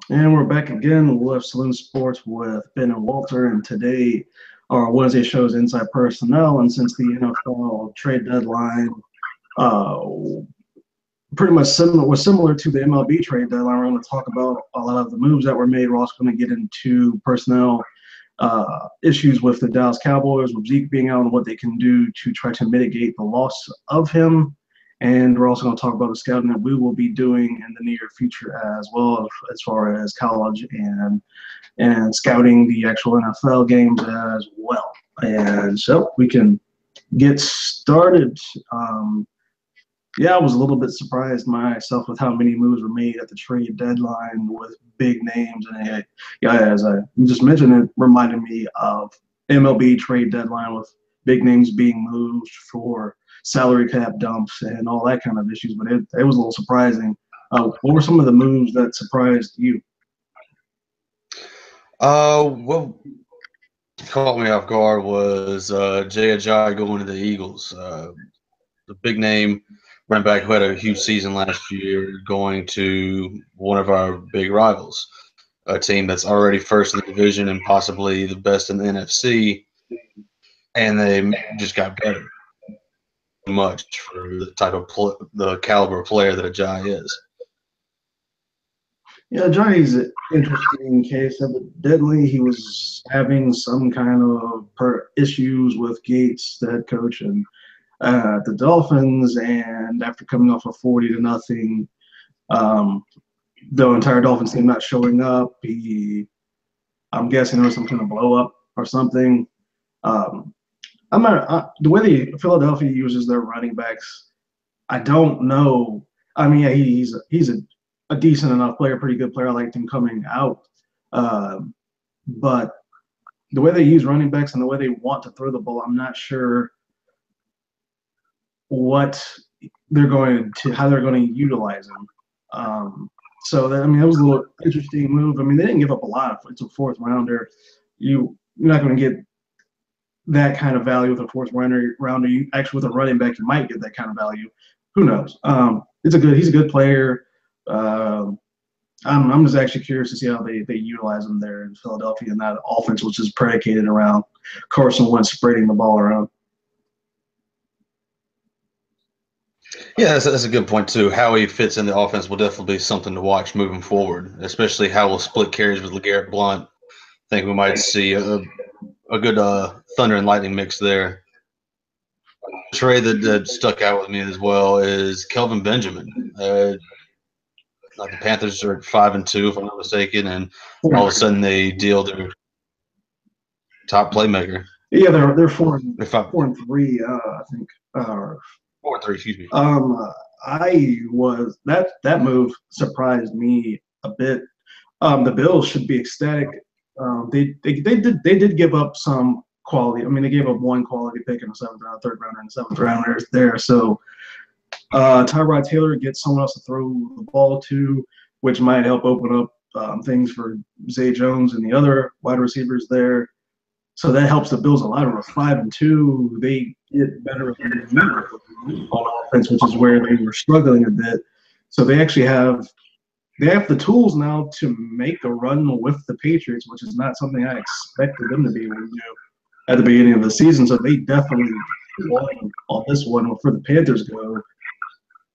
And we're back again with Saloon Sports with Ben and Walter. And today, our Wednesday show is Inside Personnel. And since the NFL trade deadline uh, pretty much similar to the MLB trade deadline, we're going to talk about a lot of the moves that were made. We're also going to get into personnel issues with the Dallas Cowboys, with Zeke being out, and what they can do to try to mitigate the loss of him. And we're also going to talk about the scouting that we will be doing in the near future as well, as far as college and scouting the actual NFL games as well. And so we can get started. Yeah, I was a little bit surprised myself with how many moves were made at the trade deadline with big names. And yeah, as I just mentioned, it reminded me of MLB trade deadline with big names being moved for salary cap dumps and all that kind of issues. But it was a little surprising. What were some of the moves that surprised you? What caught me off guard was Jay Ajayi going to the Eagles. The big name running back who had a huge season last year going to one of our big rivals, a team that's already first in the division and possibly the best in the NFC, and they just got better much for the type of the caliber of player that Ajayi is. Yeah, Johnny's an interesting case. Evidently, he was having some kind of issues with Gates, the head coach, and the Dolphins. And after coming off a 40-0, the entire Dolphins team not showing up, I'm guessing there was some kind of blow up or something. I'm not the way the Philadelphia uses their running backs. I don't know. I mean, yeah, he's a decent enough player, pretty good player. I liked him coming out, but the way they use running backs and the way they want to throw the ball, I'm not sure what how they're going to utilize him. So that, I mean, that was a little interesting move. I mean, they didn't give up a lot. It's a fourth rounder. You're not going to get that kind of value with a fourth rounder. You actually, with a running back, you might get that kind of value. Who knows? He's a good player. I'm just actually curious to see how they utilize him there in Philadelphia and that offense, which is predicated around Carson Wentz spreading the ball around. Yeah, that's a good point too. How he fits in the offense will definitely be something to watch moving forward, especially how we'll split carries with LeGarrette Blount. I think we might see a good thunder and lightning mix there. A trade that stuck out with me as well is Kelvin Benjamin. Like the Panthers are at 5-2, if I'm not mistaken, and all of a sudden they deal their top playmaker. Yeah, they're 4-3, I think. 4-3, excuse me. I was that move surprised me a bit. The Bills should be ecstatic. They did give up some quality. I mean, they gave up one quality pick in the seventh round, third rounder, and seventh rounder there. So Tyrod Taylor gets someone else to throw the ball to, which might help open up things for Zay Jones and the other wide receivers there. So that helps the Bills a lot. With 5-2, they get better on offense, which is where they were struggling a bit. So they actually have the tools now to make a run with the Patriots, which is not something I expected them to be able to do at the beginning of the season. So they definitely won on this one. For the Panthers go,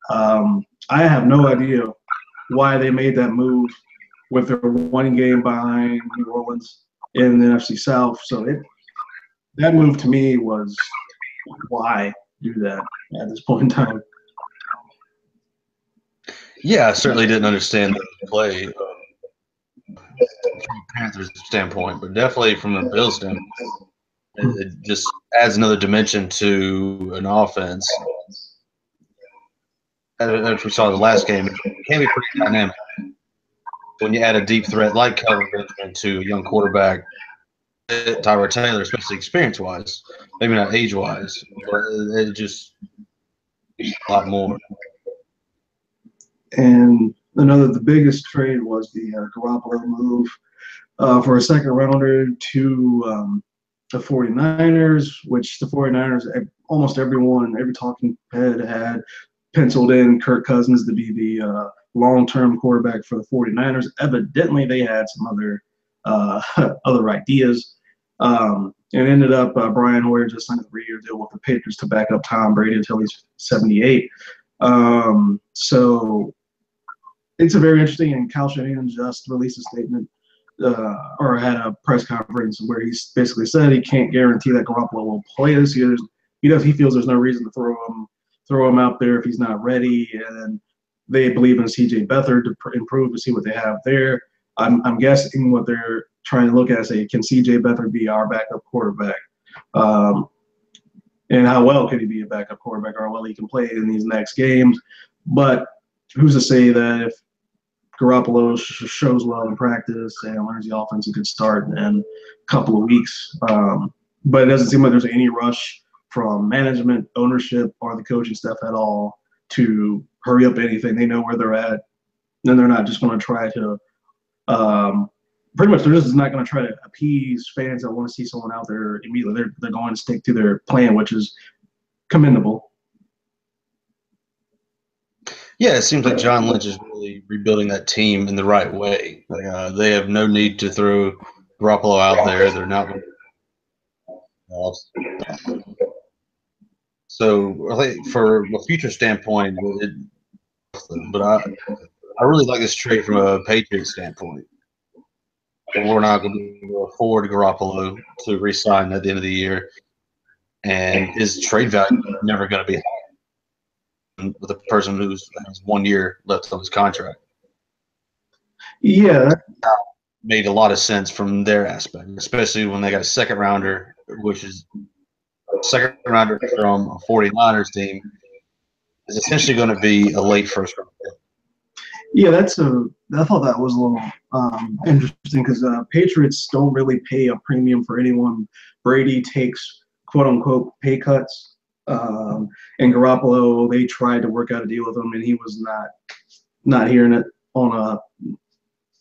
I have no idea why they made that move with their one game behind New Orleans in the NFC South. So that move to me was, why do that at this point in time? Yeah, I certainly didn't understand the play from a Panthers standpoint, but definitely from a Bills standpoint, it just adds another dimension to an offense. As we saw the last game, it can be pretty dynamic when you add a deep threat like Kelvin Benjamin to a young quarterback, Tyrod Taylor, especially experience-wise, maybe not age-wise, but it just a lot more. And the biggest trade was the Garoppolo move for a second rounder to the 49ers, which the 49ers, almost every talking head had penciled in Kirk Cousins to be the long-term quarterback for the 49ers. Evidently, they had some other other ideas. And ended up Brian Hoyer just signed a 3-year deal with the Patriots to back up Tom Brady until he's 78. So it's a very interesting, and Kyle Shanahan just released a statement or had a press conference where he basically said he can't guarantee that Garoppolo will play this year. He feels there's no reason to throw him out there if he's not ready, and they believe in C.J. Beathard to improve to see what they have there. I'm guessing what they're trying to look at is say, can C.J. Beathard be our backup quarterback? And how well can he be a backup quarterback, or how well he can play in these next games? But who's to say that if Garoppolo shows well in practice and learns the offense, he could start in a couple of weeks. But it doesn't seem like there's any rush from management, ownership, or the coaching staff at all to hurry up anything. They know where they're at, and they're not just going to try to pretty much they're just not going to try to appease fans that want to see someone out there immediately. They're going to stick to their plan, which is commendable. Yeah, it seems like John Lynch is really rebuilding that team in the right way. They have no need to throw Garoppolo out there. They're not going to. So, I think for a future standpoint, but I really like this trade from a Patriots standpoint. We're not going to afford Garoppolo to re-sign at the end of the year, and his trade value is never going to be high with a person who has 1 year left on his contract. Yeah, that made a lot of sense from their aspect, especially when they got a second rounder, which is a second rounder from a 49ers team, is essentially going to be a late first round pick. Yeah, I thought that was a little interesting because Patriots don't really pay a premium for anyone. Brady takes quote unquote pay cuts, and Garoppolo, they tried to work out a deal with him, and he was not hearing it on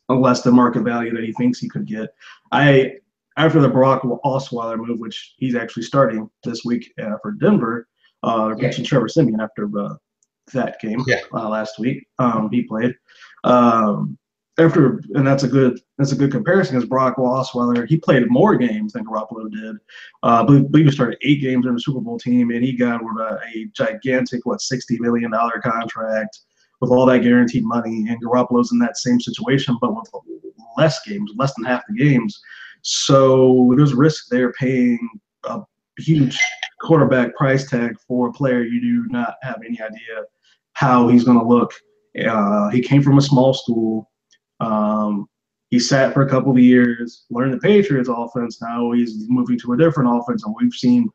a less than market value that he thinks he could get. After the Brock Osweiler move, which he's actually starting this week for Denver, mentioned Trevor Siemian after that game last week. He played after, and that's a good comparison because Brock Osweiler, he played more games than Garoppolo did. I believe he started 8 games in the Super Bowl team, and he got a gigantic $60 million contract with all that guaranteed money. And Garoppolo's in that same situation, but with less games, less than half the games. So there's risk there paying a huge quarterback price tag for a player you do not have any idea how he's going to look. He came from a small school. He sat for a couple of years, learned the Patriots offense. Now he's moving to a different offense, and we've seen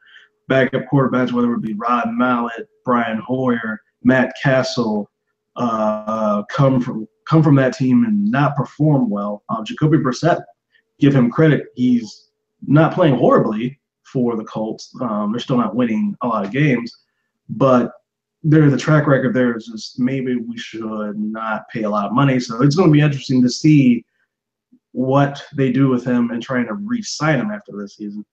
backup quarterbacks, whether it be Rod Mallett, Brian Hoyer, Matt Castle, come from that team and not perform well. Jacoby Brissett, give him credit, he's not playing horribly for the Colts. They're still not winning a lot of games, but the track record there is just maybe we should not pay a lot of money. So it's going to be interesting to see what they do with him and trying to re-sign him after this season.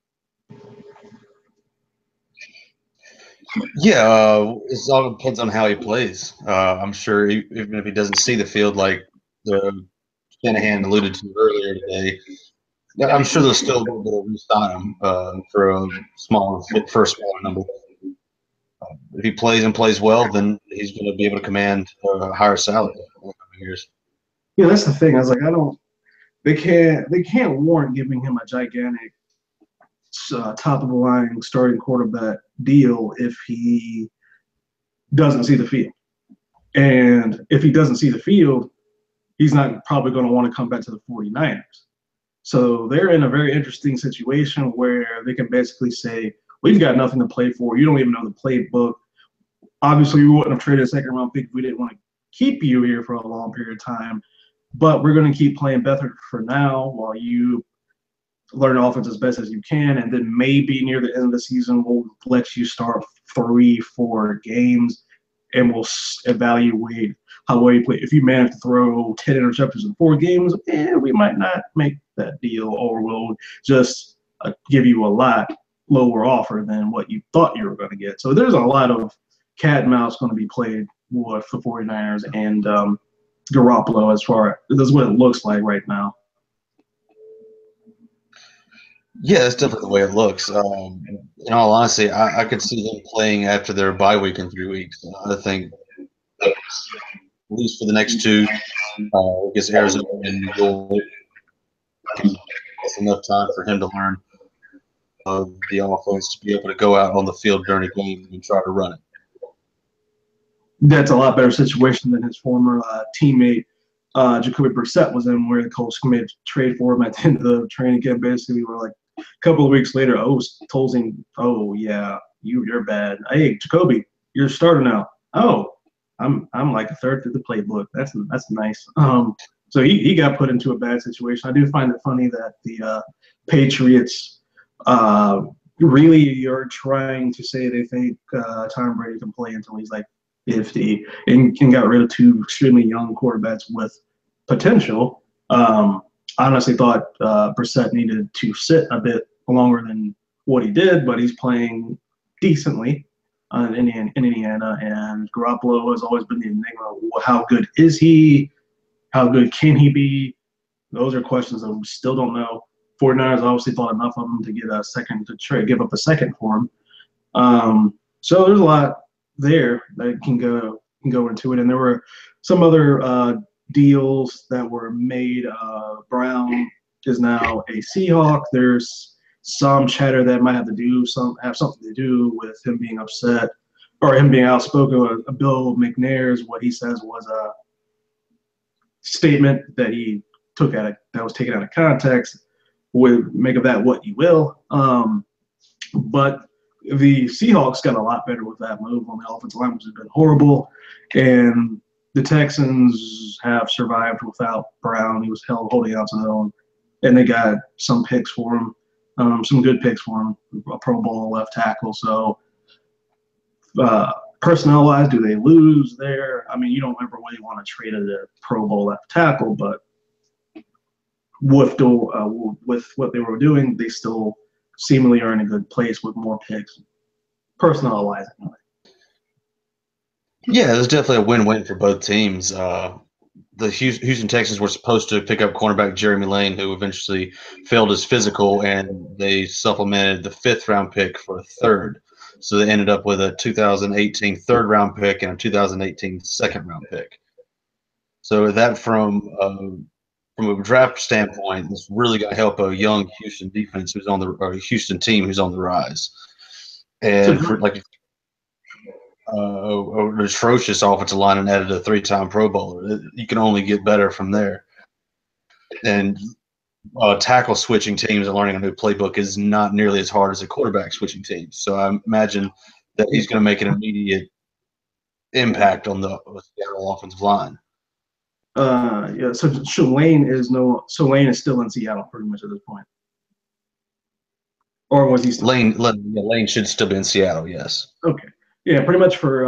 Yeah, it all depends on how he plays. I'm sure even if he doesn't see the field like the Shanahan alluded to earlier today, I'm sure they'll still be able to re-sign him for a smaller number. If he plays well, then he's going to be able to command a higher salary in a couple of years. Yeah, that's the thing. I was like, they can't warrant giving him a gigantic top of the line starting quarterback deal if he doesn't see the field. And if he doesn't see the field, he's not probably going to want to come back to the 49ers. So they're in a very interesting situation where they can basically say, we've got nothing to play for. You don't even know the playbook. Obviously, we wouldn't have traded a second-round pick if we didn't want to keep you here for a long period of time. But we're going to keep playing Beathard for now while you learn offense as best as you can. And then maybe near the end of the season, we'll let you start 3-4 games, and we'll evaluate how well you play. If you manage to throw 10 interceptions in 4 games, we might not make that deal, or we'll just give you a lot lower offer than what you thought you were going to get. So there's a lot of cat and mouse going to be played with the 49ers and Garoppolo as far as what it looks like right now. Yeah, that's definitely the way it looks. In all honesty, I could see them playing after their bye week in 3 weeks. I think at least for the next two, against Arizona and New York, that's enough time for him to learn the offense to be able to go out on the field during a game and try to run it. That's a lot better situation than his former teammate Jacoby Brissett was in, where the Colts made a trade for him at the end of the training camp. Basically, we were like a couple of weeks later, told him, "Oh yeah, you're bad. Hey, Jacoby, you're a starter now. Oh, I'm like a third through the playbook. That's nice." So he got put into a bad situation. I do find it funny that the Patriots really are trying to say they think Tom Brady can play until he's like 50 and got rid of two extremely young quarterbacks with potential. I honestly thought Brissett needed to sit a bit longer than what he did, but he's playing decently in Indiana. And Garoppolo has always been the enigma. How good is he? How good can he be? Those are questions that we still don't know. 49ers obviously thought enough of him to get a second to trade, give up a second for him. So there's a lot there that can go into it, and there were some other deals that were made. Brown is now a Seahawk. There's some chatter that might have something to do with him being upset or him being outspoken. Bill McNair's, what he says was a statement that was taken out of context. Would make of that what you will. But the Seahawks got a lot better with that move on the offensive line, which has been horrible. And the Texans have survived without Brown. He was holding out to their own. And they got some picks for him, some good picks for him, a Pro Bowl left tackle. So personnel-wise, do they lose there? I mean, you don't ever really want to trade a Pro Bowl left tackle, but with what they were doing, they still seemingly are in a good place with more picks, personnel-wise. Anyway. Yeah, it was definitely a win-win for both teams. The Houston Texans were supposed to pick up cornerback Jeremy Lane, who eventually failed his physical, and they supplemented the 5th-round pick for a third. So they ended up with a 2018 third-round pick and a 2018 second-round pick. So that from a draft standpoint, it's really going to help a young Houston defense Houston team who's on the rise. And for like an atrocious offensive line and added a 3-time Pro Bowler, you can only get better from there. And tackle switching teams and learning a new playbook is not nearly as hard as a quarterback switching team. So I imagine that he's going to make an immediate impact on the Seattle offensive line. Yeah. So Lane is still in Seattle pretty much at this point, or was he still? Lane should still be in Seattle. Yes. Okay. Yeah, pretty much for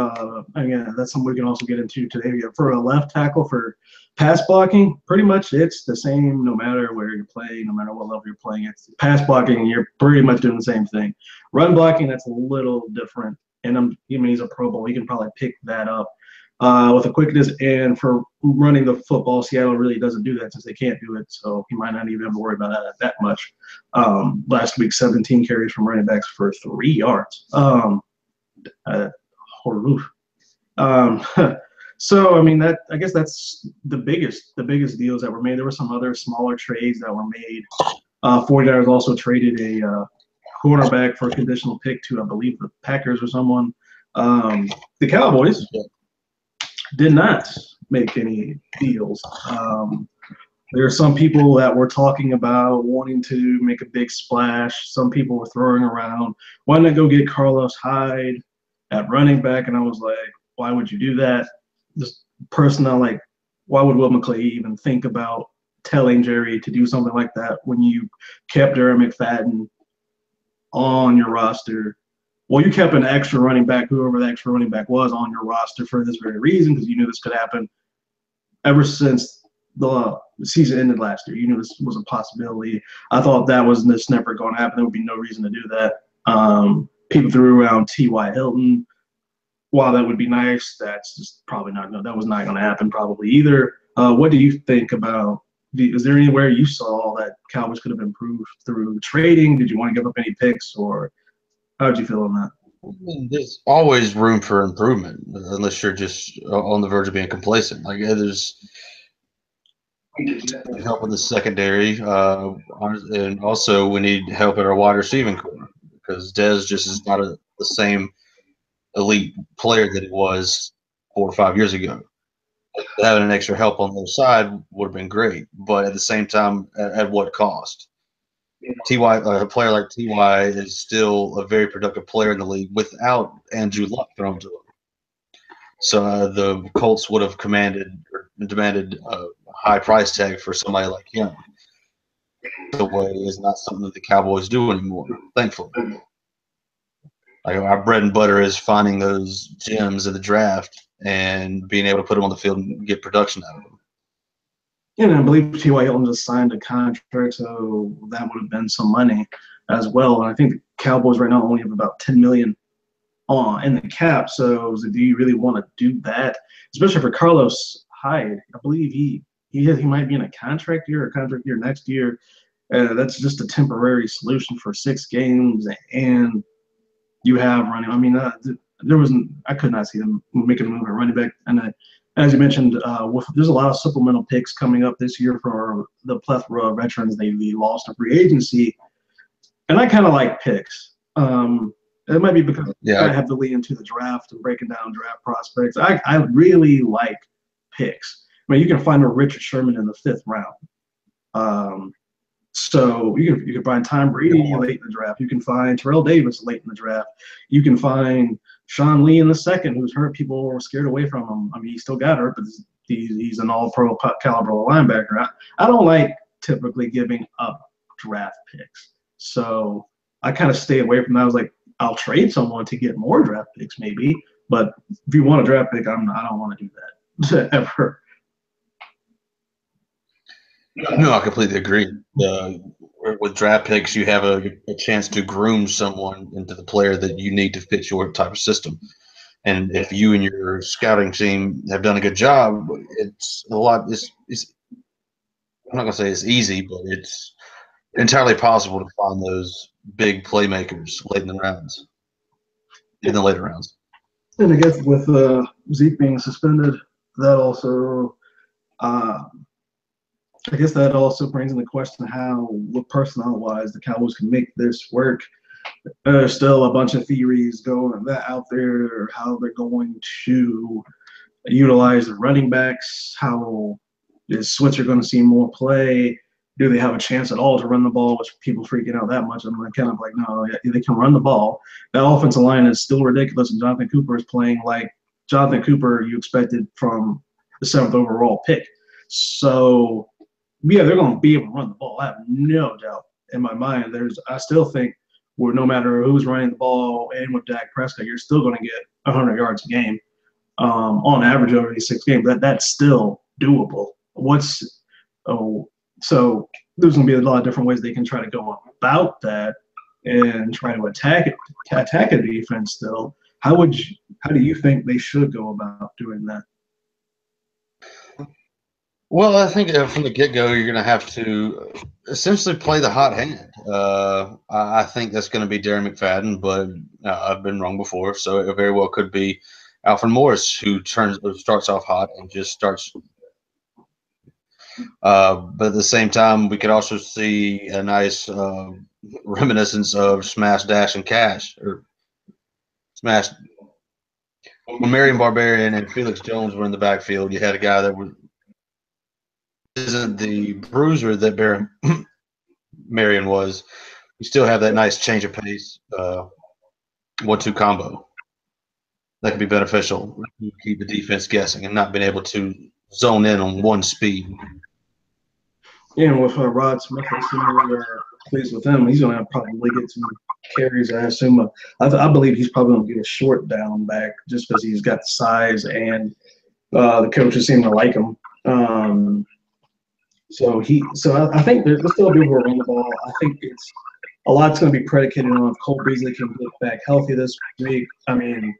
again, that's something we can also get into today. For a left tackle for pass blocking, pretty much it's the same no matter where you're playing, no matter what level you're playing. It's pass blocking, you're pretty much doing the same thing. Run blocking, that's a little different. And he's a Pro Bowl. He can probably pick that up with a quickness. And for running the football, Seattle really doesn't do that since they can't do it. So he might not even have to worry about that much. Last week, 17 carries from running backs for 3 yards. So I mean I guess that's the biggest deals that were made. There were some other smaller trades that were made. 49ers also traded a cornerback for a conditional pick to, I believe, the Packers or someone. The Cowboys did not make any deals. There are some people that were talking about wanting to make a big splash. Some people were throwing around, why not go get Carlos Hyde at running back? And I was like, why would you do that? Just personnel, like, why would Will McClay even think about telling Jerry to do something like that when you kept Darren McFadden on your roster? Well, you kept an extra running back, whoever the extra running back was, on your roster for this very reason, because you knew this could happen. Ever since the season ended last year, you knew this was a possibility. I thought that was just never going to happen. There would be no reason to do that. People threw around T.Y. Hilton. While that would be nice, that's just probably not. That was not going to happen probably either. What do you think about? Is there anywhere you saw that Cowboys could have improved through trading? Did you want to give up any picks, or how did you feel on that? I mean, there's always room for improvement, unless you're just on the verge of being complacent. Like there's help with the secondary, and also we need help at our wide receiving core because Dez just is not the same elite player that he was 4 or 5 years ago. Having an extra help on the other side would have been great, but at the same time, at what cost? A player like Ty is still a very productive player in the league without Andrew Luck thrown to him. So the Colts would have demanded a high price tag for somebody like him. The way is not something that the Cowboys do anymore, thankfully. Like our bread and butter is finding those gems in the draft and being able to put them on the field and get production out of them. And I believe T.Y. Hilton just signed a contract, so that would have been some money as well. And I think the Cowboys right now only have about $10 million in the cap. So do you really want to do that, especially for Carlos Hyde? I believe he might be in a contract year next year. That's just a temporary solution for 6 games, and you have running. I mean, I could not see them making a move at running back. And as you mentioned, there's a lot of supplemental picks coming up this year for the plethora of veterans they lost to free agency, and I kind of like picks. It might be because I have to lean into the draft and breaking down draft prospects. I really like picks. I mean, you can find a Richard Sherman in the 5th round. So you can find Tom Brady late in the draft. You can find Terrell Davis late in the draft. You can find Sean Lee in the 2nd, who's hurt. People were scared away from him. I mean, he still got hurt, but he's an all-pro caliber linebacker. I don't like typically giving up draft picks. So I kind of stay away from that. I was like, I'll trade someone to get more draft picks maybe. But if you want a draft pick, I don't want to do that ever. No, I completely agree. With draft picks, you have a chance to groom someone into the player that you need to fit your type of system. And if you and your scouting team have done a good job, it's a lot. It's I'm not gonna say it's easy, but it's entirely possible to find those big playmakers late in the rounds, in the later rounds. And I guess with Zeke being suspended, that also. I guess that also brings into question what personnel-wise, the Cowboys can make this work. There's still a bunch of theories going out there, how they're going to utilize the running backs. How is Switzer going to see more play? Do they have a chance at all to run the ball? Which people freaking out that much. I'm kind of like, no, they can run the ball. That offensive line is still ridiculous, and Jonathan Cooper is playing like Jonathan Cooper you expected from the 7th overall pick. So. Yeah, they're going to be able to run the ball. I have no doubt in my mind. I still think no matter who's running the ball and with Dak Prescott, you're still going to get 100 yards a game on average over these 6 games. That's still doable. So there's going to be a lot of different ways they can try to go about that and try to attack a defense still. How do you think they should go about doing that? Well, I think from the get-go, you're going to have to essentially play the hot hand. I think that's going to be Darren McFadden, but I've been wrong before, so it very well could be Alfred Morris who starts off hot and just starts. But at the same time, we could also see a nice reminiscence of Smash, Dash, and Cash, or Smash. When Marion Barbarian and Felix Jones were in the backfield, you had a guy that isn't the bruiser that Marion was. You still have that nice change of pace, 1-2 combo that can be beneficial. You keep the defense guessing and not being able to zone in on one speed. Yeah, and with Rod Smith, I assume we're pleased with him. He's going to probably get some carries. I assume. I believe he's probably going to get a short down back just because he's got the size and the coaches seem to like him. So I think there's still people who are run the ball. I think a lot's going to be predicated on if Cole Beasley can get back healthy this week. I mean,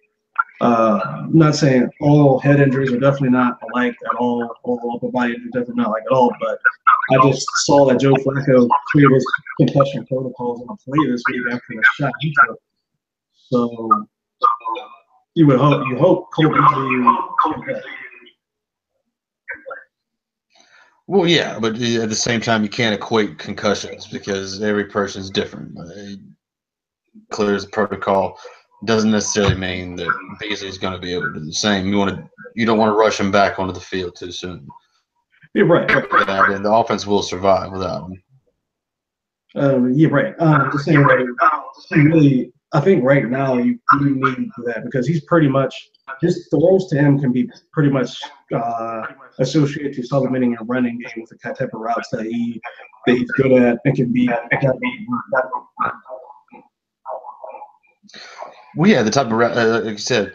I'm not saying all head injuries are definitely not alike at all upper body injuries definitely not alike at all, but I just saw that Joe Flacco cleared his concussion protocols on a play this week after the shot he took. So you hope Cole Beasley. Well, yeah, but at the same time, you can't equate concussions because every person is different. Clears the protocol doesn't necessarily mean that Beasley is going to be able to do the same. You don't want to rush him back onto the field too soon. You're right. And the offense will survive without him. Yeah, right. Just saying that I think right now you need that because he's pretty much his throws to him can be pretty much associated to supplementing a running game with the type of routes that he's good at and can be. Well, yeah, the type of like you said,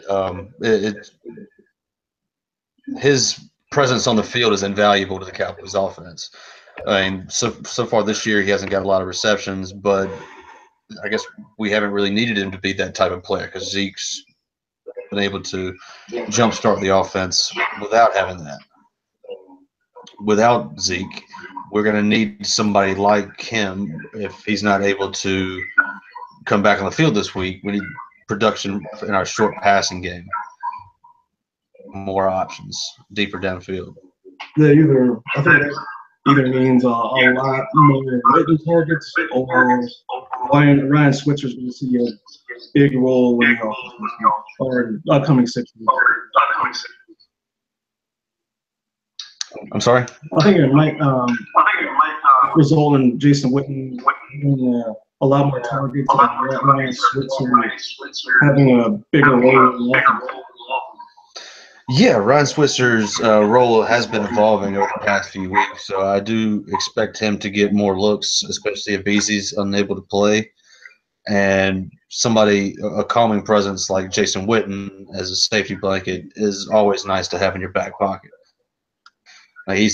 his presence on the field is invaluable to the Cowboys offense. I mean, so far this year he hasn't got a lot of receptions, but I guess we haven't really needed him to be that type of player because Zeke's been able to jumpstart the offense without having that. Without Zeke, we're going to need somebody like him if he's not able to come back on the field this week. We need production in our short passing game. More options, deeper downfield. I think that either means a lot more written targets or Ryan Switzer's going to see a big role in the offense or upcoming 6 weeks. I'm sorry? I think it might result in Jason Witten having a lot more targets and Ryan Switzer having a bigger role in the offense. Yeah, Ryan Switzer's role has been evolving over the past few weeks, so I do expect him to get more looks, especially if Beasley's unable to play. And a calming presence like Jason Witten as a safety blanket is always nice to have in your back pocket. He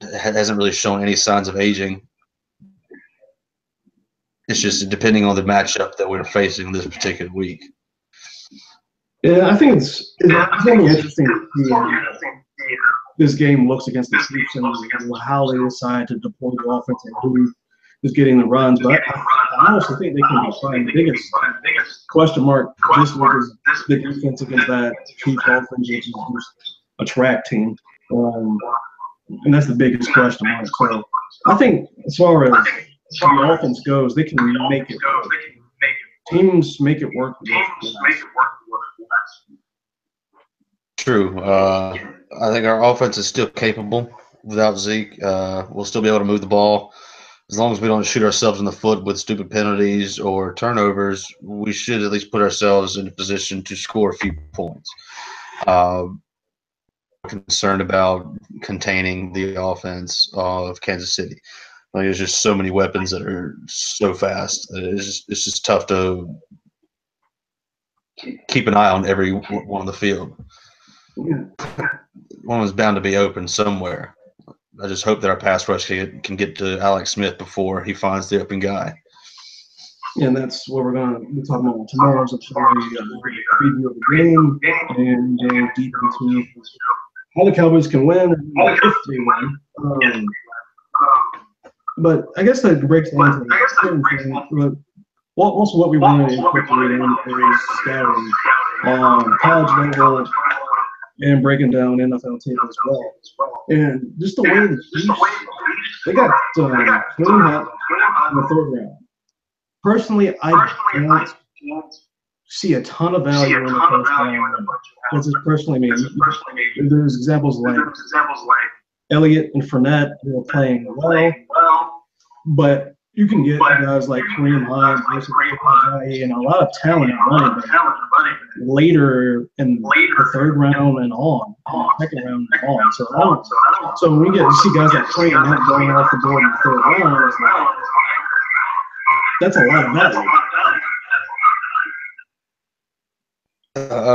hasn't really shown any signs of aging. It's just depending on the matchup that we're facing this particular week. Yeah, I think it's going to be interesting to see this game looks against the Chiefs and how they decide to deploy the offense and who is getting the runs. But I honestly think they can be fine. The biggest question mark this week is the defense against that Chiefs offense, which is just a track team. And that's the biggest question mark. So I think as far as the offense goes, they can make it work. Teams make it work. True. I think our offense is still capable without Zeke. We'll still be able to move the ball. As long as we don't shoot ourselves in the foot with stupid penalties or turnovers, we should at least put ourselves in a position to score a few points. Concerned about containing the offense of Kansas City. Like, there's just so many weapons that are so fast. It's just tough to keep an eye on every one on the field. One was bound to be open somewhere. I just hope that our pass rush can get to Alex Smith before he finds the open guy. And that's what we're going to be talking about tomorrow's episode. Preview of the game and deep into how the Cowboys can win if they win. But I guess that breaks down to the certain thing. Also, what we want to incorporate in is scouting on college level and breaking down NFL tape as well. And just the way the Chiefs, they got clean up in the 3rd round. Personally, I don't see a ton of value in the 1st round. That's just personally me. There's examples like Elliot and Fournette who are playing well, but you can get guys like Kareem Hunt, and a lot of talent running later in the 3rd round and on, 2nd round and on. So when we get to see guys like Kareem Hunt going off the board in the 3rd round, it's like, that's a lot of value.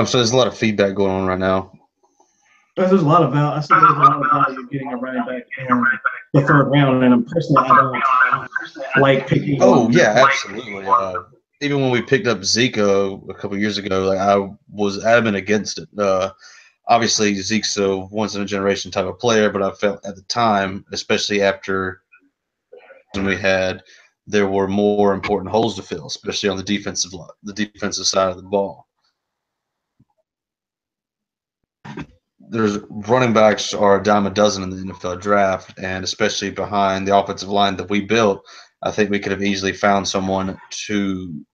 So there's a lot of feedback going on right now. There's a lot of value. I think there's a lot of value getting a running back in the 3rd round, and personally, I don't like picking. Oh yeah, absolutely. even when we picked up Zeke a couple years ago, like I was adamant against it. Obviously, Zeke's a once in a generation type of player, but I felt at the time, especially after we had, there were more important holes to fill, especially on the defensive side of the ball. There's running backs are a dime a dozen in the NFL draft, and especially behind the offensive line that we built, I think we could have easily found someone to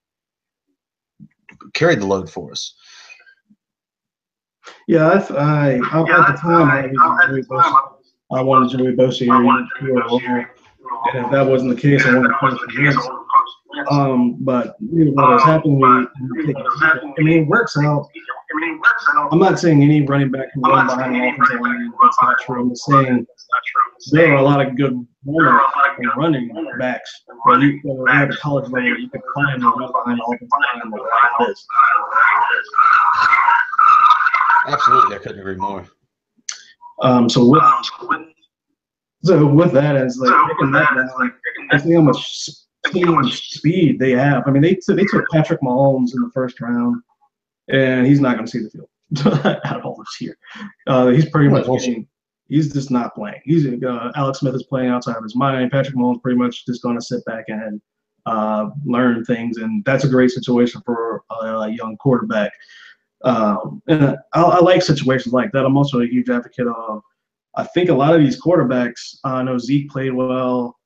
carry the load for us. Yeah, at the time I was Joey Bosa. I wanted Joey Bosa here overall, and if that wasn't the case, I wanted Carson Wentz. But what has happened, I mean, it works out. I'm not saying any running back can run behind an offensive line. That's not true. I'm just saying there are a lot of good runners and running backs that at the college level you can find and run behind the offensive line like this. Absolutely, I couldn't agree more. So with that, as like picking that down, I see how much team speed they have. I mean, they took Patrick Mahomes in the first round, and he's not going to see the field at all this year. He's pretty much he's just not playing. He's Alex Smith is playing outside of his mind. Patrick Mahomes pretty much just going to sit back and learn things, and that's a great situation for a young quarterback. And I like situations like that. I'm also a huge advocate of. I think a lot of these quarterbacks. I know Zeke played well.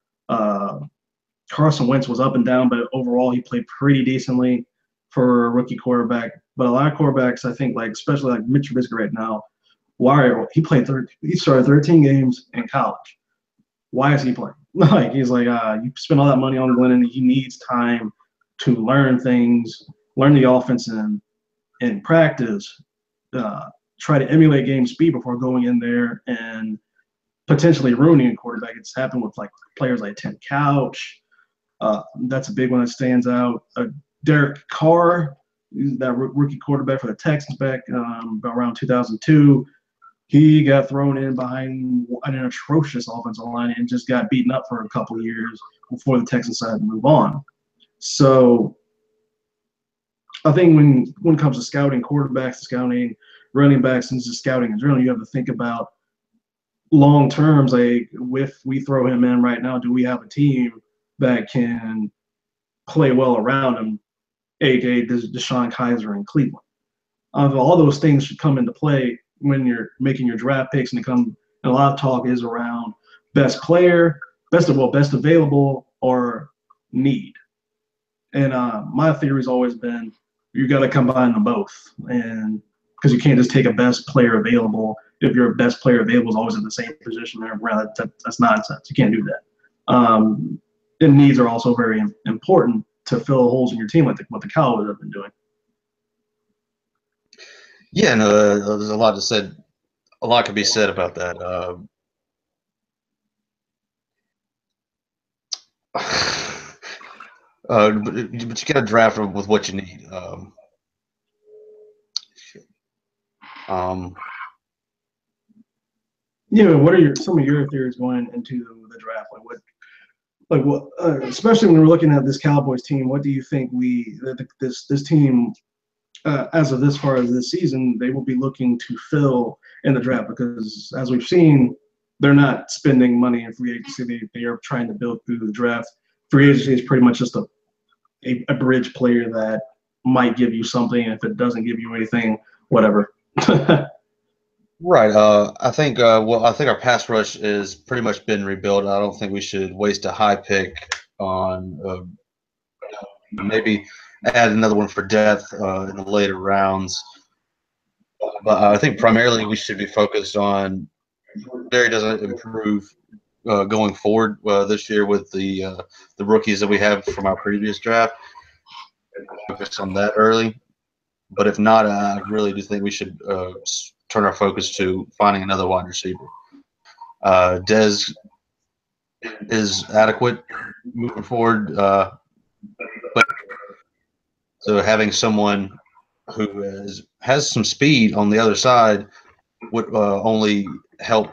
Carson Wentz was up and down, but overall he played pretty decently for a rookie quarterback. But a lot of quarterbacks, I think, like especially like Mitch Trubisky right now, he started 13 games in college. Why is he playing? Like he's like, you spend all that money on Glennon. He needs time to learn things, learn the offense in practice, try to emulate game speed before going in there and potentially ruining a quarterback. It's happened with like players like Tim Couch. That's a big one that stands out. Derek Carr, that rookie quarterback for the Texans back around 2002, he got thrown in behind an atrocious offensive line and just got beaten up for a couple of years before the Texans decided to move on. So I think when it comes to scouting quarterbacks, scouting running backs, and just scouting in general, you have to think about long terms. Like, if we throw him in right now, do we have a team that can play well around him, aka Deshaun Kaiser in Cleveland? All those things should come into play when you're making your draft picks, and a lot of talk is around best player, best available, or need. And my theory has always been you got to combine them both, and because you can't just take a best player available. If your best player available is always in the same position, that's nonsense. You can't do that. And needs are also very important to fill holes in your team, like what the Cowboys have been doing. Yeah, no, there's a lot could be said about that. But you got to draft with what you need. What are some of your theories going into the draft? Especially when we're looking at this Cowboys team, what do you think this team, as of this far as this season, they will be looking to fill in the draft? Because as we've seen, they're not spending money in free agency. They are trying to build through the draft. Free agency is pretty much just a bridge player that might give you something. And if it doesn't give you anything, whatever. Right. I think our pass rush is pretty much been rebuilt. I don't think we should waste a high pick on maybe add another one for depth in the later rounds. But I think primarily we should be focused on Barry doesn't improve going forward this year with the rookies that we have from our previous draft. Focus on that early. But if not, I really do think we should turn our focus to finding another wide receiver. Dez is adequate moving forward, but so having someone who has some speed on the other side would only help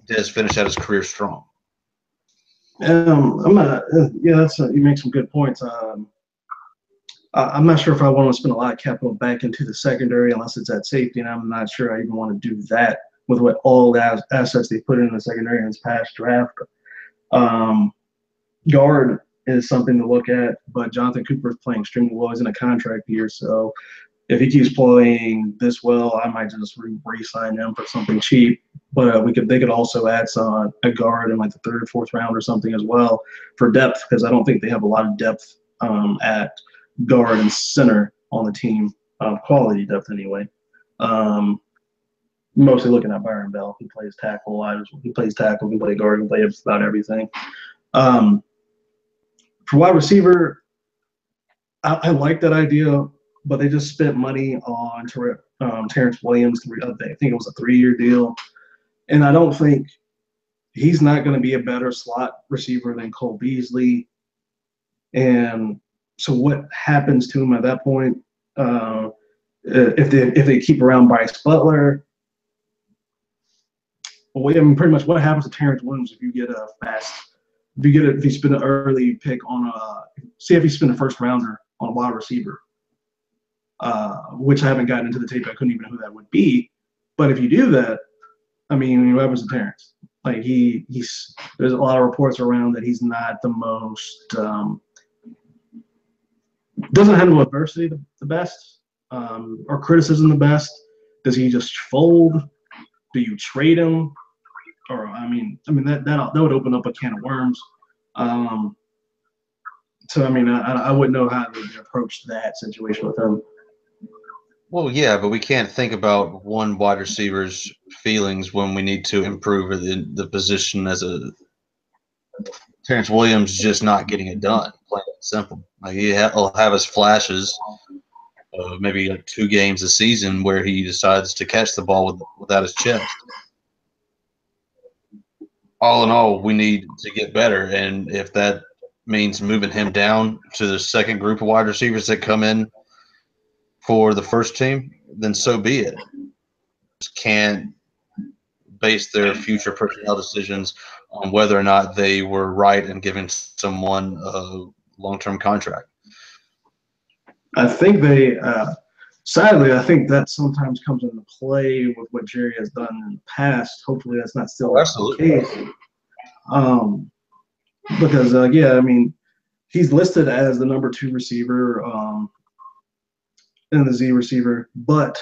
Dez finish out his career strong. You make some good points. I'm not sure if I want to spend a lot of capital back into the secondary unless it's at safety, and I'm not sure I even want to do that with what all the assets they put in the secondary in this past draft. Um, Guard is something to look at, but Jonathan Cooper is playing extremely well. He's in a contract year, so if he keeps playing this well, I might just re-sign him for something cheap. But they could also add a guard in like the third or fourth round or something as well for depth, because I don't think they have a lot of depth at guard and center on the team, quality depth anyway. Mostly looking at Byron Bell. He plays tackle. He plays tackle. He can play guard. He can play about everything. For wide receiver, I like that idea, but they just spent money on Terrence Williams. I think it was a 3-year deal, and I don't think he's not going to be a better slot receiver than Cole Beasley. And so, what happens to him at that point? If they keep around Bryce Butler, well, I mean, pretty much what happens to Terrence Williams if you get a fast, if you spend an early pick on if you spend a first rounder on a wide receiver, which I haven't gotten into the tape. I couldn't even know who that would be. But if you do that, I mean, what happens to Terrence? Like he's there's a lot of reports around that he's not the most doesn't handle adversity the best, or criticism the best. Does he just fold? Do you trade him? Or I mean that would open up a can of worms. So I mean I wouldn't know how to approach that situation with him. Well, yeah, but we can't think about one wide receiver's feelings when we need to improve the position as a Terrence Williams just not getting it done, plain and simple. Like he'll have his flashes, maybe like 2 games a season where he decides to catch the ball without his chest. All in all, we need to get better, and if that means moving him down to the second group of wide receivers that come in for the first team, then so be it. Just can't base their future personnel decisions on whether or not they were right in giving someone a long-term contract. I think sadly, I think that sometimes comes into play with what Jerry has done in the past. Hopefully, that's not still the case. Because I mean, he's listed as the number 2 receiver and the Z receiver, but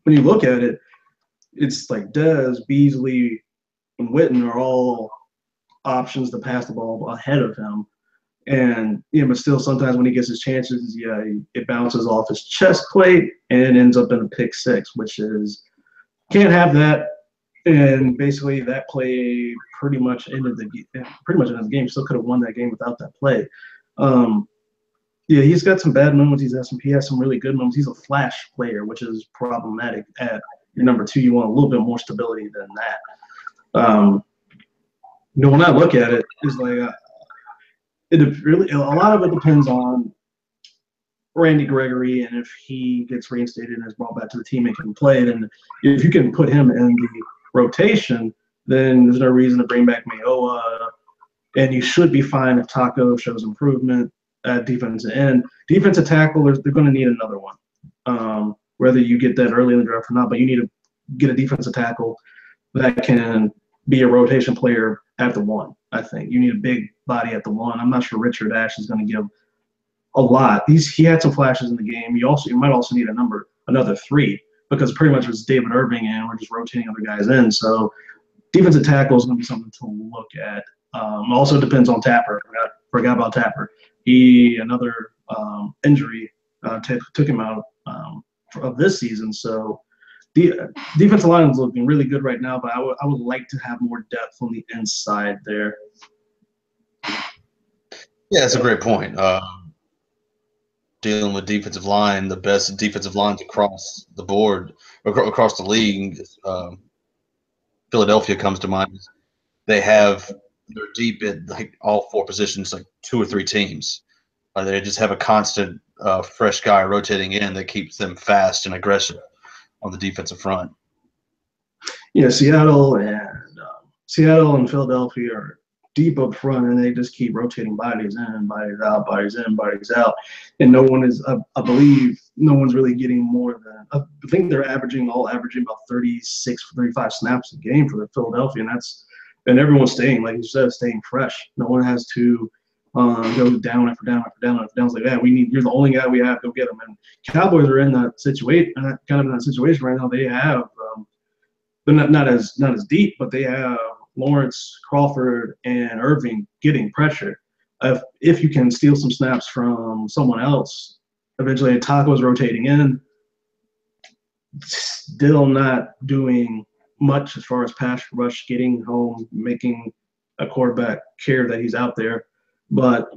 when you look at it, it's like Dez, Beasley, and Witten are all options to pass the ball ahead of him. And but still, sometimes when he gets his chances, it bounces off his chest plate and ends up in a pick 6, which is can't have that. And basically, that play pretty much ended the game. Still could have won that game without that play. He's got some bad moments. He has some really good moments. He's a flash player, which is problematic. At your number 2, you want a little bit more stability than that. When I look at it, it's like a lot of it depends on Randy Gregory, and if he gets reinstated and is brought back to the team and can play, then if you can put him in the rotation, then there's no reason to bring back Mayowa, and you should be fine if Taco shows improvement at defensive end. Defensive tackle, they're going to need another one, whether you get that early in the draft or not, but you need to get a defensive tackle that can be a rotation player at the 1. I think you need a big body at the 1. I'm not sure Richard Ash is going to give a lot. He had some flashes in the game. You might also need another 3, because pretty much it's David Irving and we're just rotating other guys in. So defensive tackle is going to be something to look at. Also depends on Tapper. Forgot about Tapper. Another injury took him out of this season. So the defensive line is looking really good right now, but I would like to have more depth on the inside there. Yeah, that's a great point. Dealing with defensive line, the best defensive lines across the board, across the league, Philadelphia comes to mind. They're deep at like all 4 positions, like 2 or 3 teams. They just have a constant fresh guy rotating in that keeps them fast and aggressive on the defensive front. Seattle and Philadelphia are deep up front, and they just keep rotating bodies in, bodies out, bodies in, bodies out, and no one is. I believe no one's really getting more than. I think they're averaging about 36, 35 snaps a game for the Philadelphia, and everyone's staying, like you said, staying fresh. No one has to go down after down after down after down. It's like, yeah, you're the only guy we have. Go get them. And Cowboys are in that situation, kind of in that situation right now. They have, they're not as deep, but they have Lawrence, Crawford, and Irving getting pressure. If you can steal some snaps from someone else, eventually Taco's rotating in, still not doing much as far as pass rush, getting home, making a quarterback care that he's out there. But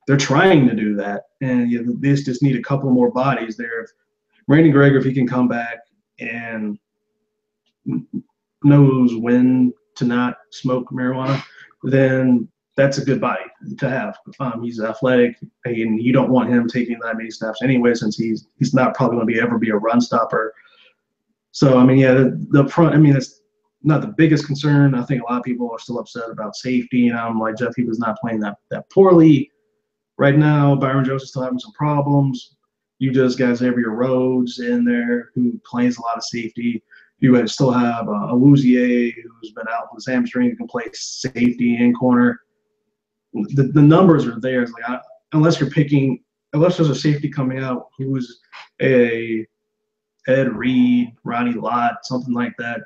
they're trying to do that, and they just need a couple more bodies there. If Randy Gregory, if he can come back and knows when to not smoke marijuana, then that's a good body to have. He's athletic, and you don't want him taking that many snaps anyway, since he's not probably going to ever be a run stopper. So, I mean, yeah, the front, I mean, it's not the biggest concern. I think a lot of people are still upset about safety, and I'm like, Jeff, he was not playing that poorly. Right now, Byron Jones is still having some problems. You just got Xavier Rhodes in there, who plays a lot of safety. You still have Awuzie, who's been out with his hamstring, who can play safety and corner. The numbers are there. It's like, unless there's a safety coming out who's a Ed Reed, Ronnie Lott, something like that,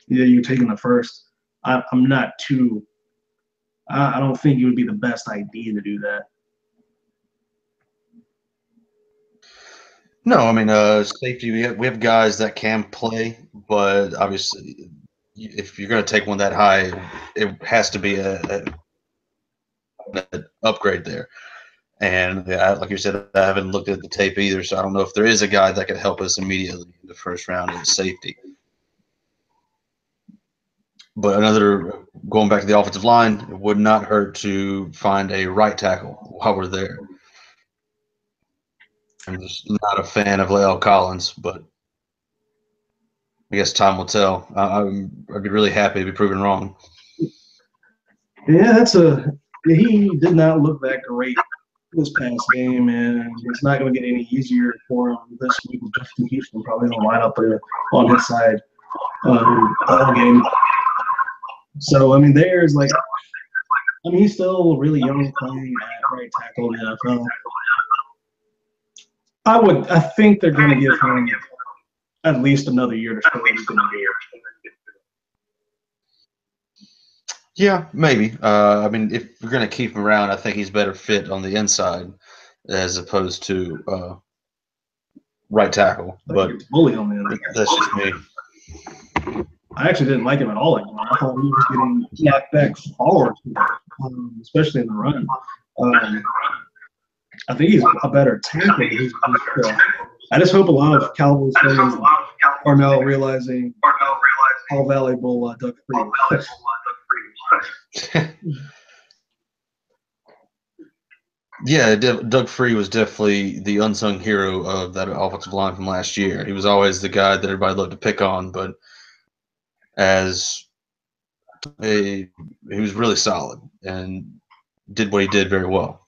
yeah, you're taking the first. I'm not too. I don't think it would be the best idea to do that. No, I mean, safety. We have guys that can play, but obviously, if you're going to take one that high, it has to be an upgrade there. And like you said, I haven't looked at the tape either, so I don't know if there is a guy that could help us immediately in the first round as safety. But going back to the offensive line, it would not hurt to find a right tackle while we're there. I'm just not a fan of La'el Collins, but I guess time will tell. I'd be really happy to be proven wrong. Yeah, he did not look that great this past game, and it's not going to get any easier for him this week with Justin Houston probably going to line up on his side all game. So, I mean, he's still really young playing at right tackle in the NFL. I think they're going to give him at least another year to show what he's going to do. Yeah, maybe. I mean, if we're going to keep him around, I think he's better fit on the inside as opposed to right tackle. But that's just me. I actually didn't like him at all anymore. I thought he was getting knocked back forward, especially in the run. I think he's a better tackle. I just hope a lot of Cowboys fans are now realizing how valuable Doug Free is. Yeah, Doug Free was definitely the unsung hero of that offensive line from last year. He was always the guy that everybody loved to pick on, but he was really solid and did what he did very well.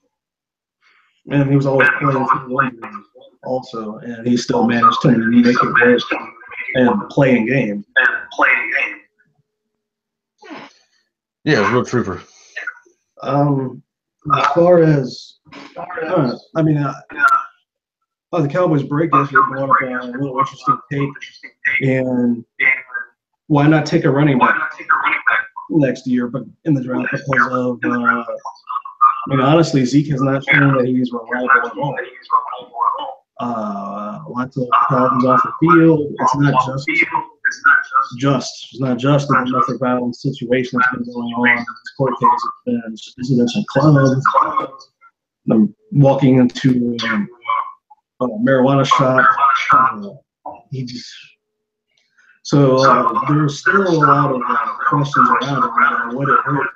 And he was always playing for London also, and he still managed to make it work and play in game. Yeah, it was a real trooper. As far as, the Cowboys break yesterday brought up a little interesting take, and why not take a running back next year, but in the draft because of, honestly, Zeke has not shown that he's reliable at all. Lots of problems off the field. It's not just a domestic violence situation that's been going on. This court case has been visiting clubs, walking into a marijuana shop. There's still a lot of questions around it. What it hurt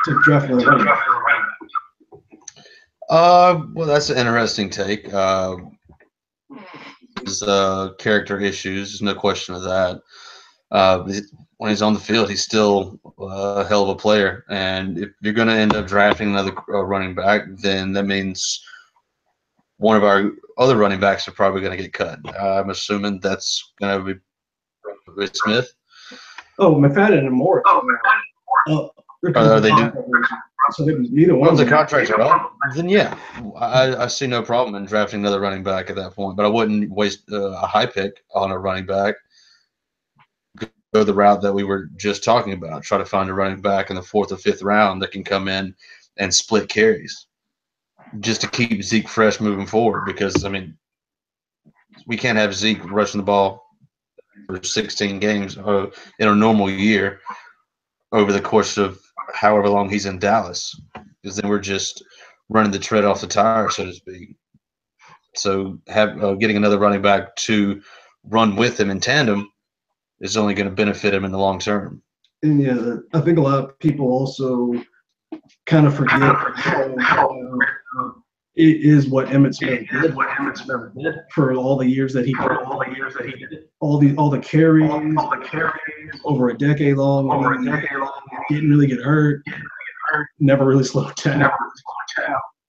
to draft another running back. Well, that's an interesting take. His character issues, there's no question of that. when he's on the field, he's still a hell of a player. And if you're going to end up drafting another running back, then that means one of our other running backs are probably going to get cut. I'm assuming that's going to be Smith. Oh, McFadden and Morris. They do. So neither one Well, if of the them. contracts are up, then yeah, I see no problem in drafting another running back at that point. But I wouldn't waste a high pick on a running back. Go the route that we were just talking about. Try to find a running back in the 4th or 5th round that can come in and split carries, just to keep Zeke fresh moving forward. Because I mean, we can't have Zeke rushing the ball for 16 games in a normal year over the course of however long he's in Dallas, because then we're just running the tread off the tire, so to speak. So getting another running back to run with him in tandem is only going to benefit him in the long term. And yeah, I think a lot of people also kind of forget it is what Emmitt Smith did for all the years that he did it. All the carries over a decade long. Didn't really get hurt. Never really slowed down.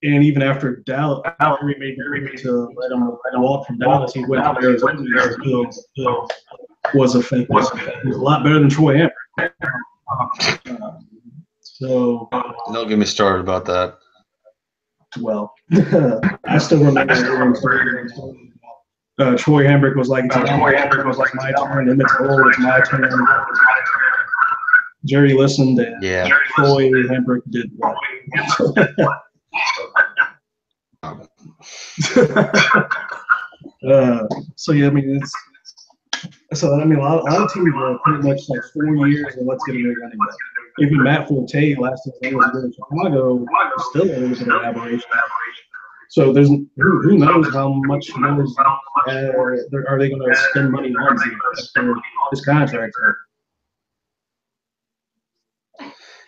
And even after Dallas, Barry made to let him walk from Dallas, he went to Arizona. Was effective. He was a lot better than Troy Hammer. So don't get me started about that. Well, I still remember Troy Hambrick was like, my turn. Emmitt's old, it's my turn. Jerry listened, and Troy Hambrick did what? So yeah, I mean a lot of teams were pretty much like 4 years and let's get a new running back. Even Matt Forte last time he was in Chicago was still a little bit of an aberration. So there's who knows how much more are they going to spend money on after his contract?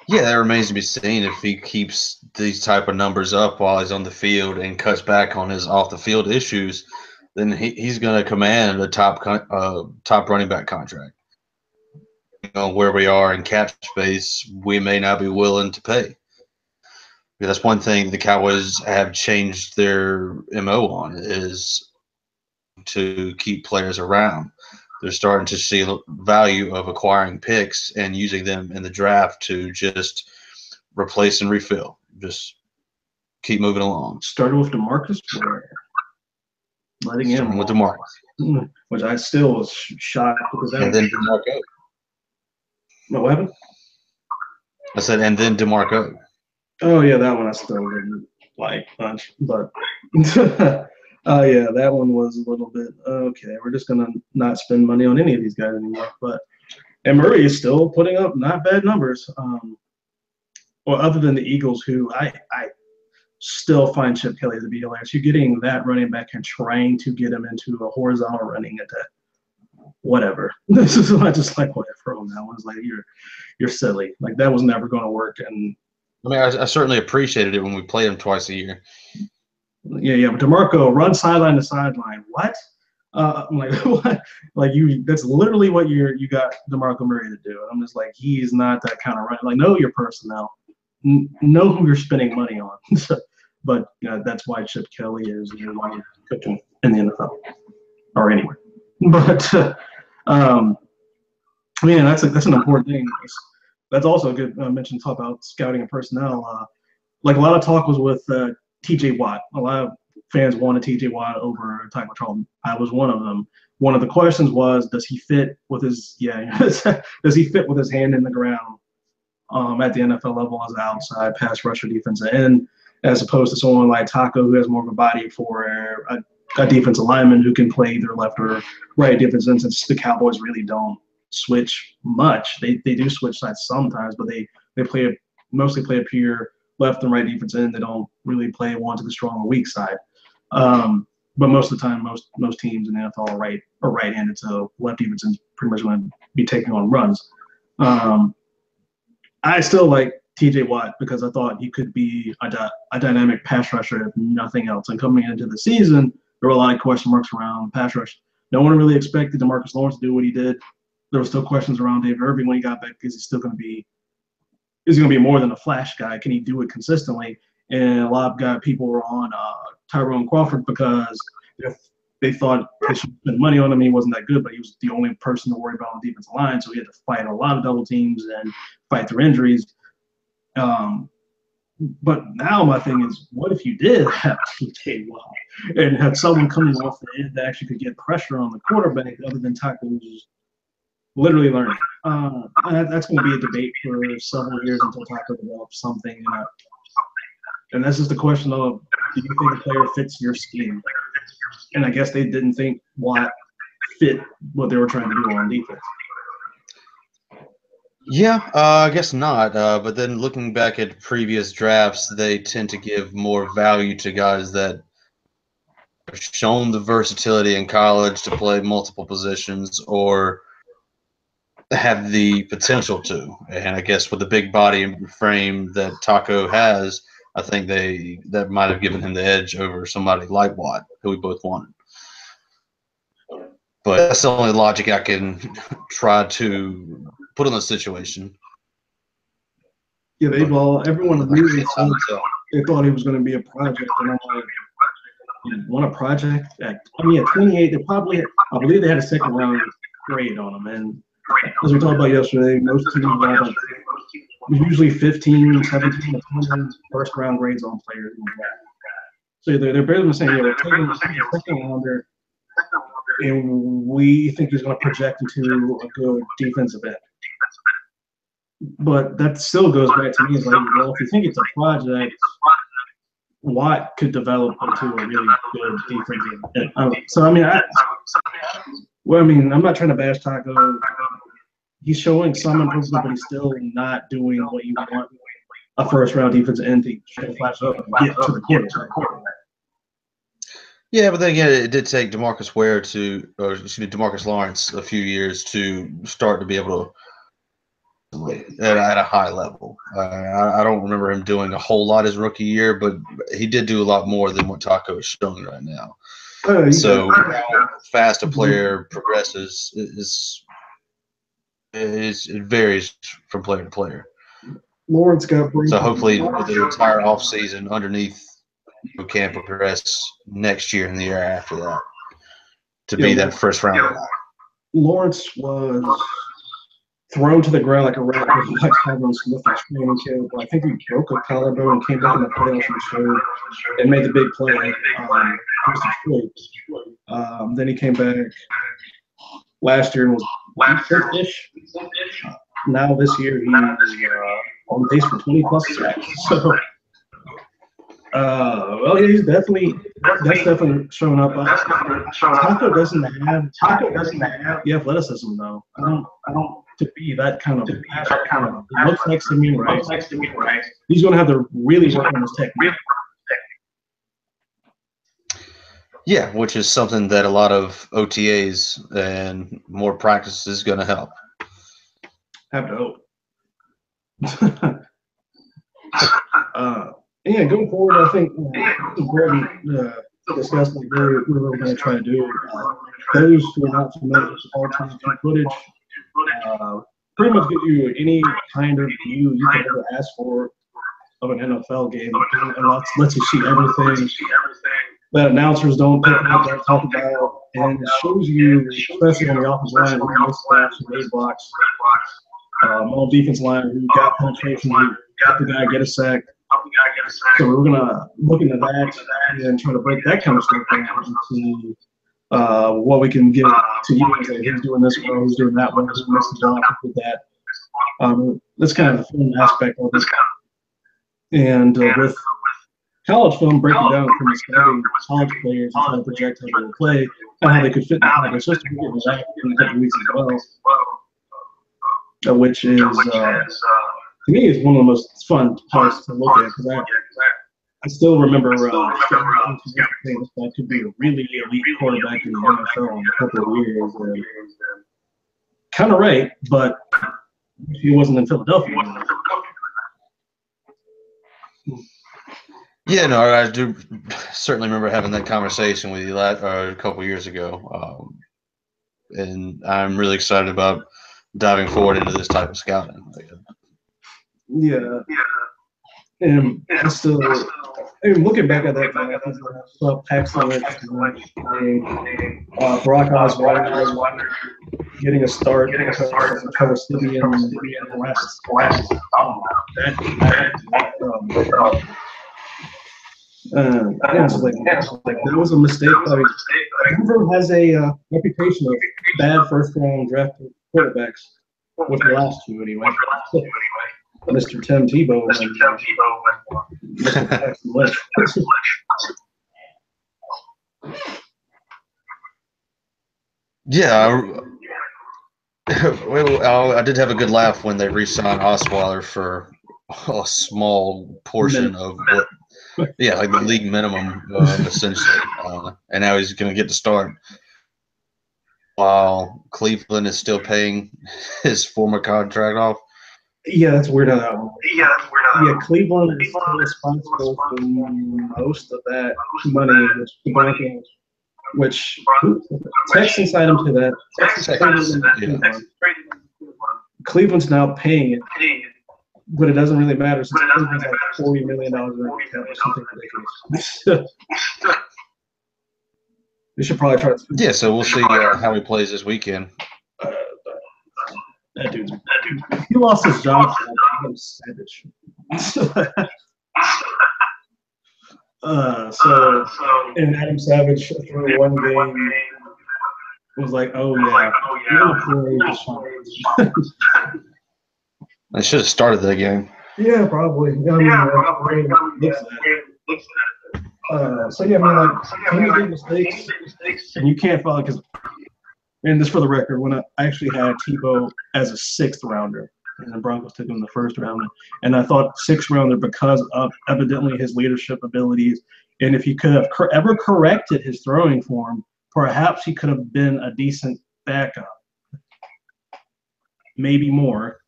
Yeah, that remains to be seen if he keeps these type of numbers up while he's on the field and cuts back on his off the field issues. Then he's going to command a top running back contract. Where we are in cap space, we may not be willing to pay. That's one thing the Cowboys have changed their MO on, is to keep players around. They're starting to see the value of acquiring picks and using them in the draft to just replace and refill. Just keep moving along. Started with DeMarcus, letting him with DeMarcus, which I still was shocked because and then DeMarco. What happened? I said, and then DeMarco. Oh yeah, that one I still didn't like much, but yeah, that one was a little bit okay. We're just gonna not spend money on any of these guys anymore. And Murray is still putting up not bad numbers. Well, other than the Eagles, who I still find Chip Kelly to be hilarious. You're getting that running back and trying to get him into a horizontal running attack. Whatever. This is I just like whatever on that one. It's like you're silly. Like that was never going to work. And I mean, I certainly appreciated it when we played him twice a year. Yeah. But DeMarco, run sideline to sideline. What? I'm like, what? Like that's literally what you got DeMarco Murray to do. I'm just like, he's not that kind of runner. Like, know your personnel. Know who you're spending money on. But that's why Chip Kelly is cooking in the NFL or anywhere. But man, that's an important thing. That's also a good mention to talk about scouting and personnel. Like a lot of talk was with T.J. Watt. A lot of fans wanted T.J. Watt over Tyler Charlton. I was one of them. One of the questions was, does he fit with his does he fit with his hand in the ground at the NFL level as an outside pass rusher defensive end, as opposed to someone like Taco who has more of a body for a defensive lineman who can play either left or right defense end, since the Cowboys really don't switch much. They do switch sides sometimes, but they mostly play a pure left and right defense end. They don't really play one to the strong or weak side. But most of the time, most teams in the NFL are right-handed, so left defense is pretty much going to be taking on runs. I still like T.J. Watt because I thought he could be a dynamic pass rusher if nothing else. And coming into the season, there were a lot of question marks around pass rush. No one really expected DeMarcus Lawrence to do what he did. there were still questions around David Irving when he got back. Is he still going to be? Is he going to be more than a flash guy? Can he do it consistently? And a lot of people were on Tyrone Crawford because they thought they should spend money on him. He wasn't that good, but he was the only person to worry about on the defensive line, so he had to fight a lot of double teams and fight through injuries. But now my thing is, what if you did have TJ Watt and had someone coming off the end that actually could get pressure on the quarterback other than Taco, who's literally learning? That's going to be a debate for several years until Taco develops something. And that's just a question of, do you think a player fits your scheme? And I guess they didn't think Watt fit what they were trying to do on defense. Yeah, I guess not. But then looking back at previous drafts, they tend to give more value to guys that have shown the versatility in college to play multiple positions or have the potential to. And I guess with the big body and frame that Taco has, I think that might have given him the edge over somebody like Watt, who we both wanted. But that's the only logic I can try to put on the situation. Yeah, everyone really they thought he was going to be a project, and I'm like, you want a project? At 28, I believe they had a second round grade on him, and as we talked about yesterday, most teams have like usually 15, 17, 20 first round grades on players. So they're barely saying, yeah, we're taking a second rounder, and we think he's going to project into a good defensive end. But that still goes back to me as like, well, if you think it's a project, Watt could develop into a really good defensive end. So I'm not trying to bash Taco. He's showing some improvement, but he's still not doing what you want a first round defensive end to flash up and get to the quarterback. Yeah, but then again, it did take Demarcus Lawrence a few years to start to be able to at a high level. I don't remember him doing a whole lot his rookie year, but he did do a lot more than what Taco is showing right now. So how fast a player progresses it varies from player to player. Lawrence got so hopefully with the entire offseason underneath, who can progress next year and the year after that to be that first round guy. Lawrence was thrown to the ground like a rat like Tyron Smith in training camp. I think he broke a collarbone and came back in the playoffs and made the big play. Then he came back last year and was ish. Now this year he's on pace for 20 plus sacks. So, he's definitely showing up. Taco doesn't have the athleticism though. I don't to be that kind of. It looks like Samir Rice. He's going to have to really work on his technique. Yeah, which is something that a lot of OTAs and more practice is going to help. Have to hope. Yeah, going forward, I think it's important to discuss like we're going to try to do. Those who are not familiar with all-time footage, pretty much give you any kind of view you can ever ask for of an NFL game, and lets you see everything that announcers don't pick up, don't talk about, and it shows you, especially on the offensive line, who missed blocks, who made blocks, on defense line, who got penetration, who got the guy get a sack. So we're gonna look into that and try to break that kind of stuff down and see what we can give to you and say who's doing this well, who's doing that well, who's missed the block, who did that. That's kind of the fun aspect of it. And with college film, breaking down from the studying college players and trying to project how they would play and how they could fit in the college system, we'll get that in a couple weeks as well, which is to me is one of the most fun parts to look at because I still remember saying this guy could be a really elite quarterback in the NFL in a couple of years. Kind of right, but he wasn't in Philadelphia anymore. Yeah, no, I do certainly remember having that conversation with you a couple of years ago, and I'm really excited about diving forward into this type of scouting. Yeah. And I still, looking back at that draft, excellent Brock Osweiler getting a start because of Palestinian arrests. That was a mistake. Denver has a reputation of bad first-round draft quarterbacks, with the last two anyway. Mr. Tim Tebow and Mr. Jackson Lynch. Yeah, well, I did have a good laugh when they re-signed Osweiler for a small portion of what, like the league minimum, essentially. And now he's going to get to start while Cleveland is still paying his former contract off. Yeah, that's weird how that one. Yeah, Cleveland is still responsible for most of that money, which Texans signed him to that. Cleveland's now paying it, but it doesn't really matter since Cleveland's like $40 million or something ridiculous. We should probably try to. Yeah, so we'll see how he plays this weekend. That dude, he lost his job to Adam Savage. And Adam Savage through one game was like, "Oh yeah, I should have started that game." Yeah, probably. Can you make mistakes? And you can't follow because. And this for the record, when I actually had Tebow as a 6th rounder, and the Broncos took him in the 1st round, and I thought 6th rounder because of evidently his leadership abilities, and if he could have ever corrected his throwing form, perhaps he could have been a decent backup, maybe more,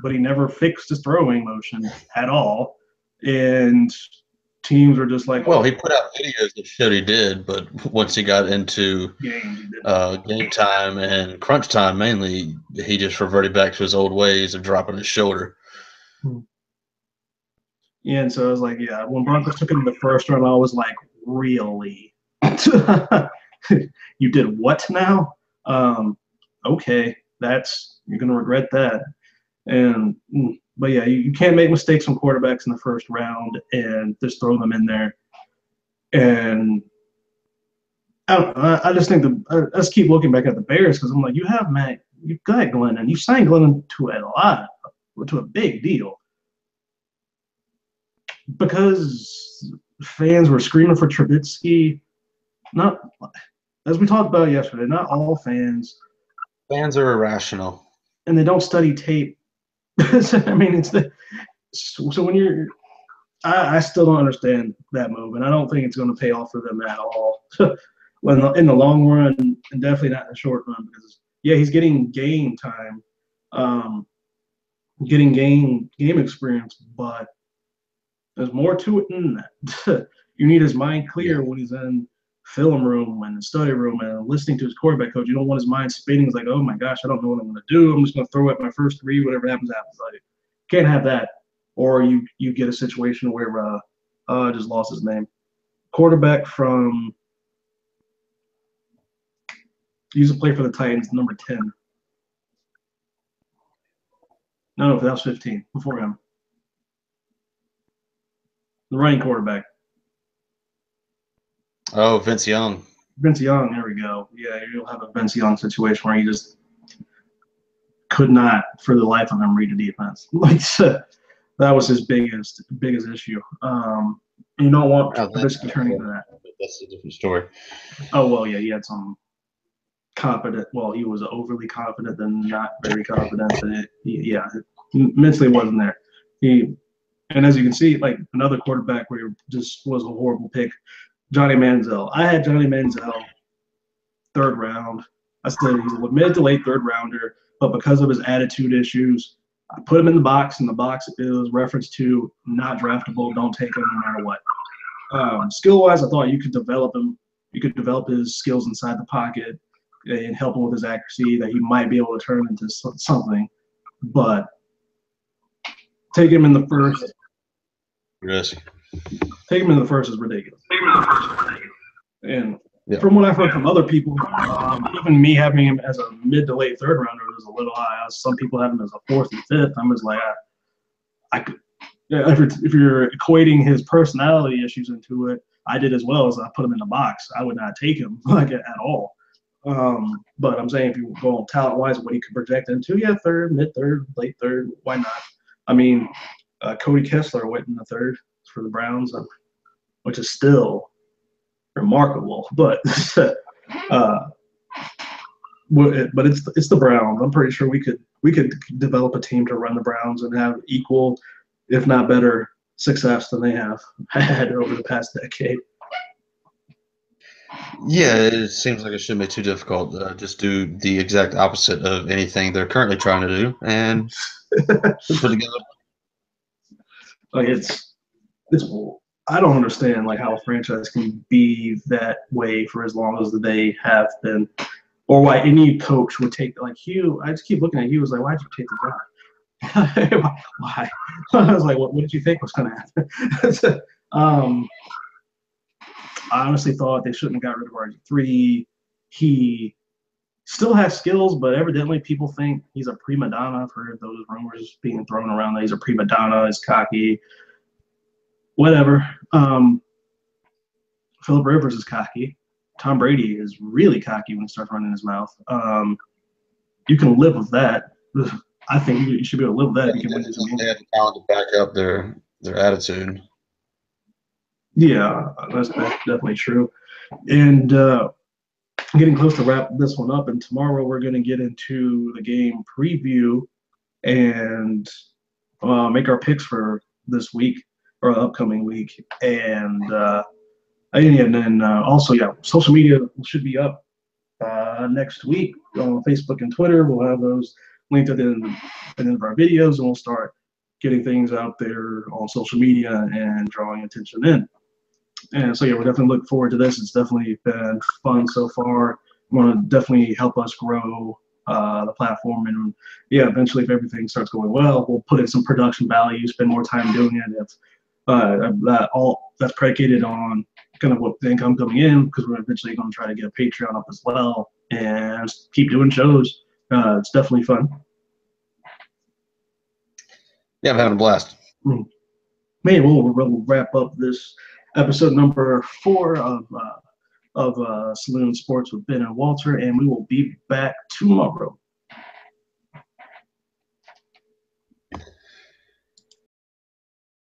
but he never fixed his throwing motion at all, and teams were just like, well, he put out videos that showed he did, but once he got into game time and crunch time mainly, he just reverted back to his old ways of dropping his shoulder. Yeah, and so I was like, yeah, when Broncos took him in the 1st round, I was like, really? You did what now? Okay, you're going to regret that. But yeah, you can't make mistakes on quarterbacks in the 1st round and just throw them in there. And I just think I just keep looking back at the Bears because I'm like, you've got Glennon. You signed Glennon to a big deal because fans were screaming for Trubisky. Not as we talked about yesterday. Not all fans. Fans are irrational, and they don't study tape. I mean, so when I still don't understand that move, and I don't think it's going to pay off for them at all. In the long run, and definitely not in the short run, because he's getting game time, getting game experience, but there's more to it than that. You need his mind clear when he's in film room and study room and listening to his quarterback coach. You don't want his mind spinning. It's like, oh my gosh, I don't know what I'm going to do. I'm just going to throw at my first 3, whatever happens. Like, can't have that. Or you get a situation where I just lost his name. Quarterback from used to play for the Titans, number 10. No, that was 15 before him. The running quarterback. Oh, Vince Young. Vince Young, there we go. Yeah, you'll have a Vince Young situation where he just could not, for the life of him, read a defense. That was his biggest issue. You don't want Trubisky turning to that. That's a different story. Oh, well, yeah, he had some confident. Well, he was overly confident than not very confident. It mentally wasn't there. And as you can see, like another quarterback where he just was a horrible pick, Johnny Manziel. I had Johnny Manziel 3rd round. I said he's a mid to late 3rd rounder, but because of his attitude issues, I put him in the box, and the box is reference to not draftable, don't take him no matter what. Skill-wise, I thought you could develop him. You could develop his skills inside the pocket. and help him with his accuracy that he might be able to turn into something. But take him in the first. Yes. Take him in the first is ridiculous. And from what I've heard from other people, even me having him as a mid to late third rounder is a little high. Some people have him as a fourth and fifth. I'm just like, I could. If you're equating his personality issues into it, I did as well. As I put him in the box. I would not take him like at all. But I'm saying if you go on talent wise, what he could project into, yeah, third, mid third, late third, why not? I mean, Cody Kessler went in the third for the Browns, which is still remarkable. But but it's the Browns. I'm pretty sure we could develop a team to run the Browns and have equal, if not better, success than they have had over the past decade. Yeah, it seems like it shouldn't be too difficult. Just do the exact opposite of anything they're currently trying to do, and put together. Like it's I don't understand like how a franchise can be that way for as long as they have been, or why any coach would take like Hugh. I just keep looking at Hugh. Was like, why'd you take the job? Why? I was like, what did you think was going to happen? I honestly thought they shouldn't have got rid of RG3. He still has skills, but evidently people think he's a prima donna. I've heard those rumors being thrown around that he's a prima donna, he's cocky, whatever. Phillip Rivers is cocky. Tom Brady is really cocky when he starts running his mouth. You can live with that. I think you should be able to live with that. They have the talent to back up their attitude. Yeah, that's definitely true. And getting close to wrap this one up. And tomorrow we're going to get into the game preview and make our picks for this week or the upcoming week. And then also, social media should be up next week on Facebook and Twitter. We'll have those linked at the end of our videos, and we'll start getting things out there on social media and drawing attention in. And so, we're definitely looking forward to this. It's definitely been fun so far. Want to definitely help us grow the platform. And, eventually, if everything starts going well, we'll put in some production value, spend more time doing it. If that's predicated on kind of what the income coming in, because we're eventually going to try to get a Patreon up as well and keep doing shows. It's definitely fun. Yeah, I'm having a blast. Man, we'll wrap up this episode number 4 of Saloon Sports with Ben and Walter, and we will be back tomorrow.